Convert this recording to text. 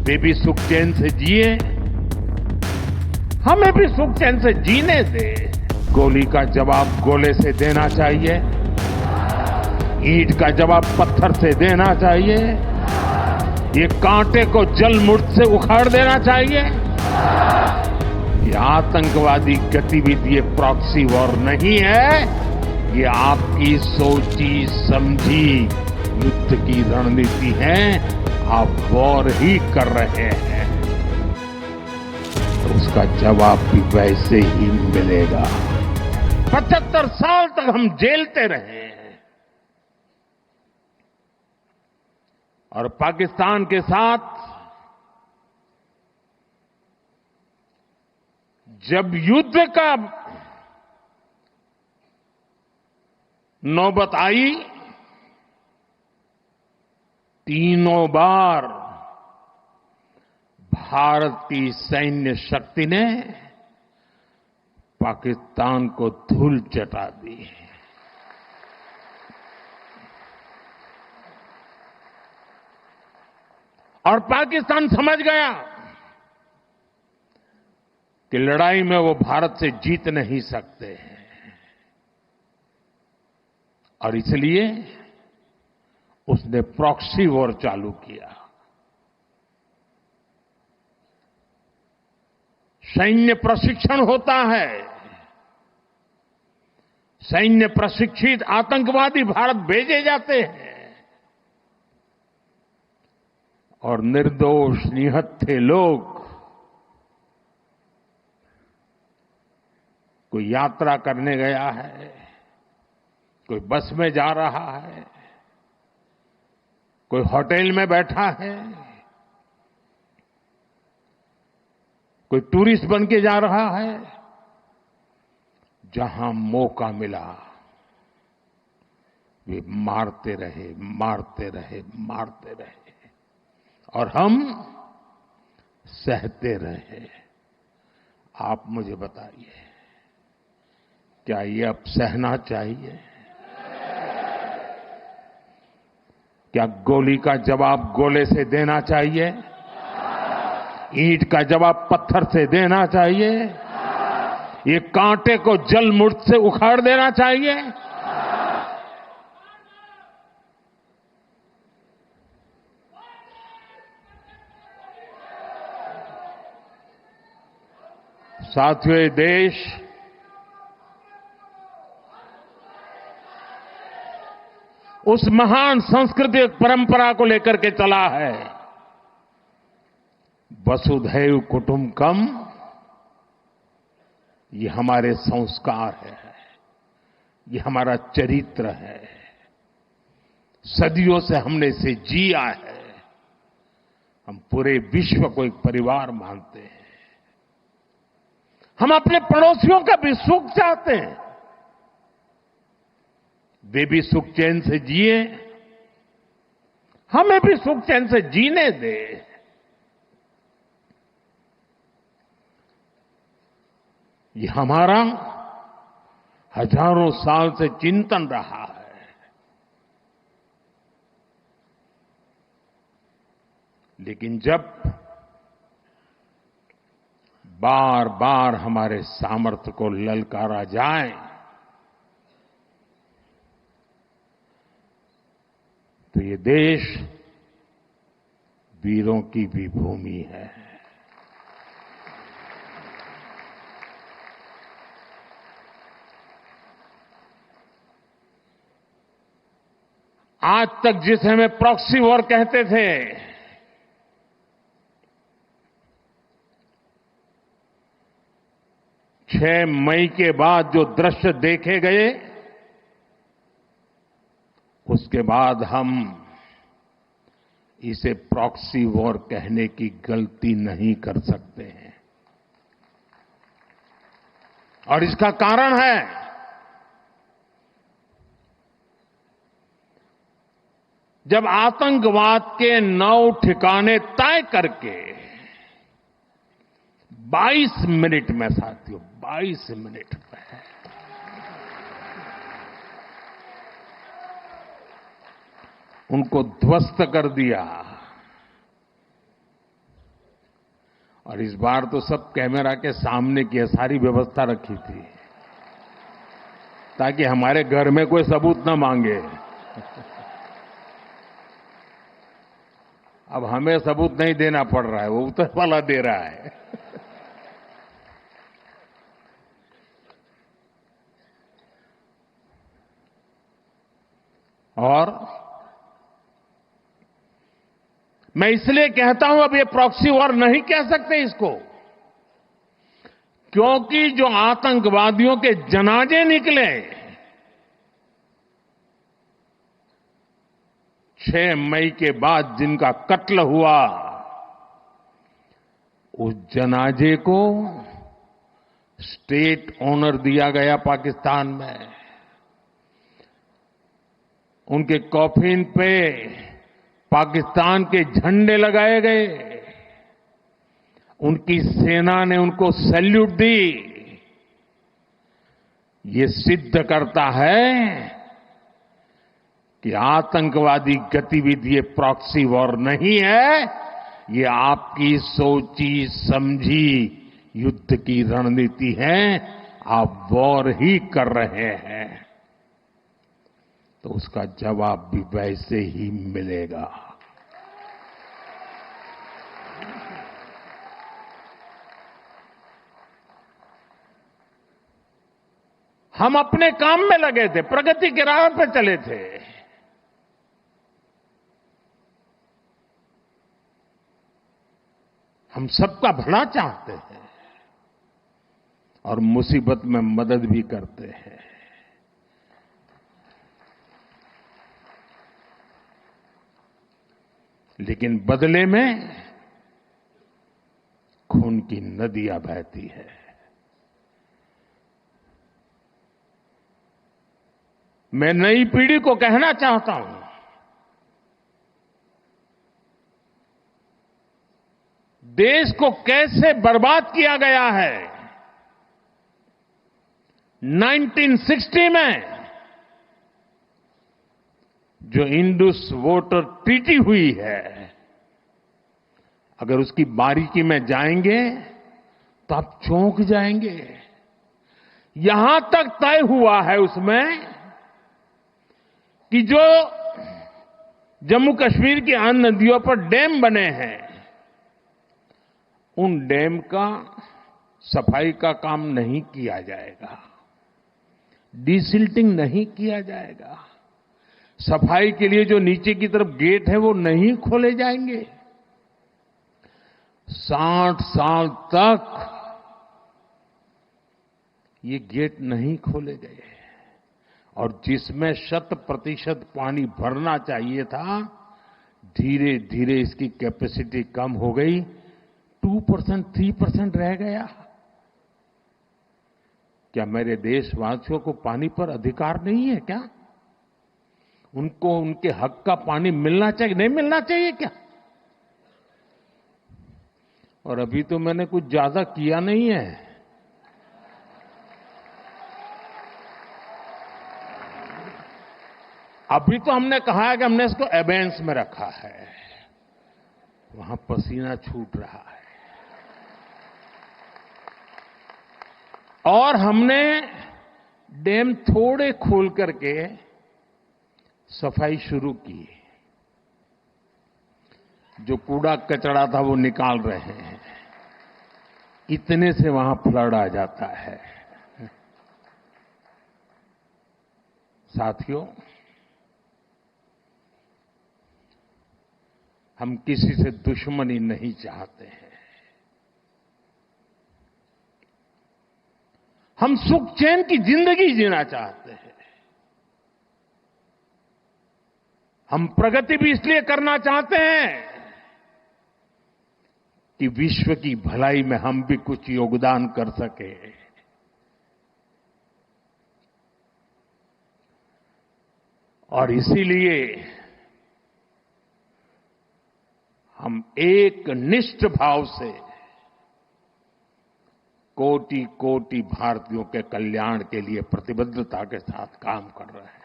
वे भी सुख चैन से जिए, हमें भी सुख चैन से जीने दे। गोली का जवाब गोले से देना चाहिए, ईंट का जवाब पत्थर से देना चाहिए, ये कांटे को जल मुर्द से उखाड़ देना चाहिए। ये आतंकवादी गतिविधि ये प्रॉक्सी वॉर नहीं है, ये आपकी सोची समझी युद्ध की रणनीति है। आप वॉर ही कर रहे हैं तो उसका जवाब भी वैसे ही मिलेगा। 75 साल तक हम झेलते रहे और पाकिस्तान के साथ जब युद्ध का नौबत आई, तीनों बार भारत की सैन्य शक्ति ने पाकिस्तान को धूल चटा दी। और पाकिस्तान समझ गया कि लड़ाई में वो भारत से जीत नहीं सकते हैं और इसलिए उसने प्रॉक्सी वॉर चालू किया। सैन्य प्रशिक्षण होता है, सैन्य प्रशिक्षित आतंकवादी भारत भेजे जाते हैं और निर्दोष निहत्थे लोग कोई यात्रा करने गया है, कोई बस में जा रहा है, कोई होटल में बैठा है, कोई टूरिस्ट बन के जा रहा है, जहां मौका मिला वे मारते रहे, मारते रहे, मारते रहे और हम सहते रहे। आप मुझे बताइए, क्या ये अब सहना चाहिए? क्या गोली का जवाब गोले से देना चाहिए, ईंट का जवाब पत्थर से देना चाहिए, ये कांटे को जल मुर्द से उखाड़ देना चाहिए? साथियों, ये देश उस महान सांस्कृतिक परंपरा को लेकर के चला है, वसुधैव कुटुंबकम। ये हमारे संस्कार है, ये हमारा चरित्र है, सदियों से हमने इसे जिया है। हम पूरे विश्व को एक परिवार मानते हैं। हम अपने पड़ोसियों का भी सुख चाहते हैं, वे भी सुख चैन से जिए, हमें भी सुख चैन से जीने दे। ये हमारा हजारों साल से चिंतन रहा है। लेकिन जब बार बार हमारे सामर्थ्य को ललकारा जाए तो ये देश वीरों की भी भूमि है। आज तक जिसे हमें प्रॉक्सी वॉर कहते थे, 6 मई के बाद जो दृश्य देखे गए, उसके बाद हम इसे प्रॉक्सी वॉर कहने की गलती नहीं कर सकते हैं। और इसका कारण है जब आतंकवाद के 9 ठिकाने तय करके 22 मिनट में, साथियों 22 मिनट में उनको ध्वस्त कर दिया, और इस बार तो सब कैमरा के सामने की सारी व्यवस्था रखी थी ताकि हमारे घर में कोई सबूत न मांगे। अब हमें सबूत नहीं देना पड़ रहा है, वो ऊपर वाला दे रहा है। और मैं इसलिए कहता हूं अब ये प्रॉक्सी वॉर नहीं कह सकते इसको, क्योंकि जो आतंकवादियों के जनाजे निकले 6 मई के बाद जिनका कत्ल हुआ, उस जनाजे को स्टेट ऑनर दिया गया पाकिस्तान में। उनके कॉफिन पे पाकिस्तान के झंडे लगाए गए, उनकी सेना ने उनको सैल्यूट दी। ये सिद्ध करता है कि आतंकवादी गतिविधि ये प्रॉक्सी वॉर नहीं है, ये आपकी सोची समझी युद्ध की रणनीति है। आप वॉर ही कर रहे हैं तो उसका जवाब भी वैसे ही मिलेगा। हम अपने काम में लगे थे, प्रगति के राह पर चले थे। हम सबका भला चाहते हैं और मुसीबत में मदद भी करते हैं। लेकिन बदले में खून की नदियां बहती है। मैं नई पीढ़ी को कहना चाहता हूं, देश को कैसे बर्बाद किया गया है। 1960 में जो इंडस वाटर ट्रीटी हुई है, अगर उसकी बारीकी में जाएंगे तो आप चौंक जाएंगे। यहां तक तय हुआ है उसमें कि जो जम्मू कश्मीर की अन्य नदियों पर डैम बने हैं, उन डैम का सफाई का काम नहीं किया जाएगा, डिसिल्टिंग नहीं किया जाएगा। सफाई के लिए जो नीचे की तरफ गेट है वो नहीं खोले जाएंगे। 60 साल तक ये गेट नहीं खोले गए और जिसमें 100% पानी भरना चाहिए था, धीरे धीरे इसकी कैपेसिटी कम हो गई, 2%, 3% रह गया। क्या मेरे देशवासियों को पानी पर अधिकार नहीं है क्या? उनको उनके हक का पानी मिलना चाहिए, नहीं मिलना चाहिए क्या? और अभी तो मैंने कुछ ज्यादा किया नहीं है। अभी तो हमने कहा है कि हमने इसको एबेंस में रखा है, वहां पसीना छूट रहा है। और हमने डैम थोड़े खोल करके सफाई शुरू की। जो कूड़ा कचरा था वो निकाल रहे हैं, इतने से वहां फ्लड आ जाता है। साथियों, हम किसी से दुश्मनी नहीं चाहते हैं। हम सुख चैन की जिंदगी जीना चाहते हैं। हम प्रगति भी इसलिए करना चाहते हैं कि विश्व की भलाई में हम भी कुछ योगदान कर सके। और इसीलिए हम एक निष्ठ भाव से कोटि कोटि भारतीयों के कल्याण के लिए प्रतिबद्धता के साथ काम कर रहे हैं।